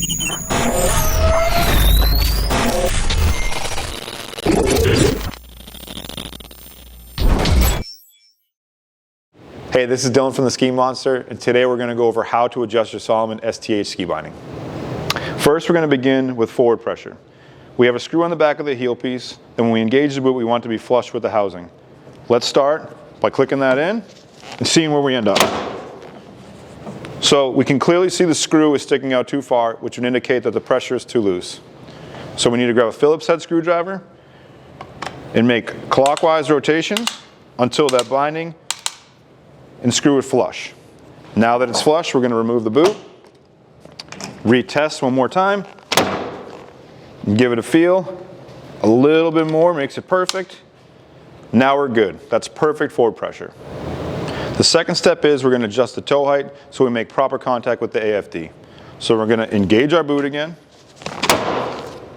Hey, this is Dylan from the Ski Monster, and today we're going to go over how to adjust your Salomon STH ski binding. First, we're going to begin with forward pressure. We have a screw on the back of the heel piece, and when we engage the boot, we want to be flush with the housing. Let's start by clicking that in and seeing where we end up. So we can clearly see the screw is sticking out too far, which would indicate that the pressure is too loose. So we need to grab a Phillips head screwdriver and make clockwise rotations until that binding and screw it flush. Now that it's flush, we're going to remove the boot, retest one more time, and give it a feel. A little bit more makes it perfect. Now we're good. That's perfect forward pressure. The second step is we're going to adjust the toe height so we make proper contact with the AFD. So we're going to engage our boot again.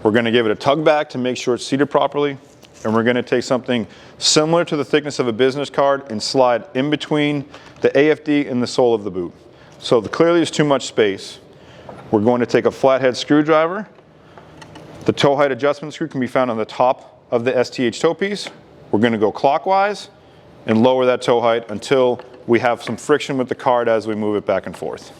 We're going to give it a tug back to make sure it's seated properly. And we're going to take something similar to the thickness of a business card and slide in between the AFD and the sole of the boot. So clearly there's too much space. We're going to take a flathead screwdriver. The toe height adjustment screw can be found on the top of the STH toe piece. We're going to go clockwise and lower that toe height until we have some friction with the card as we move it back and forth.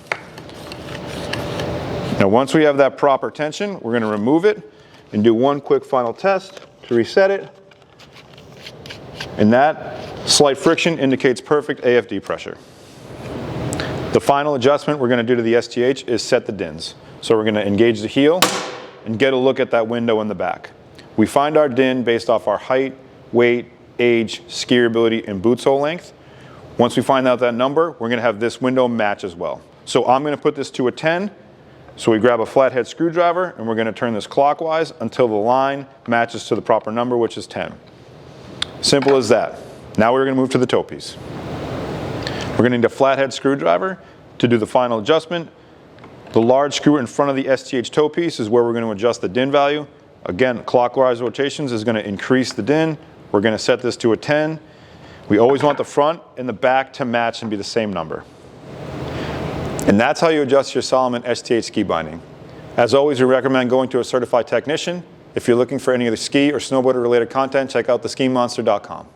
Now once we have that proper tension, we're going to remove it and do one quick final test to reset it. And that slight friction indicates perfect AFD pressure. The final adjustment we're going to do to the STH is set the DINs. So we're going to engage the heel and get a look at that window in the back. We find our DIN based off our height, weight, age, skier ability, and boot sole length. Once we find out that number, we're going to have this window match as well. So I'm going to put this to a 10. So we grab a flathead screwdriver and we're going to turn this clockwise until the line matches to the proper number, which is 10. Simple as that. Now we're going to move to the toe piece. We're going to need a flathead screwdriver to do the final adjustment. The large screw in front of the STH toe piece is where we're going to adjust the DIN value. Again, clockwise rotations is going to increase the DIN. We're going to set this to a 10. We always want the front and the back to match and be the same number. And that's how you adjust your Salomon STH ski binding. As always, we recommend going to a certified technician. If you're looking for any other ski or snowboarder related content, check out theskimonster.com.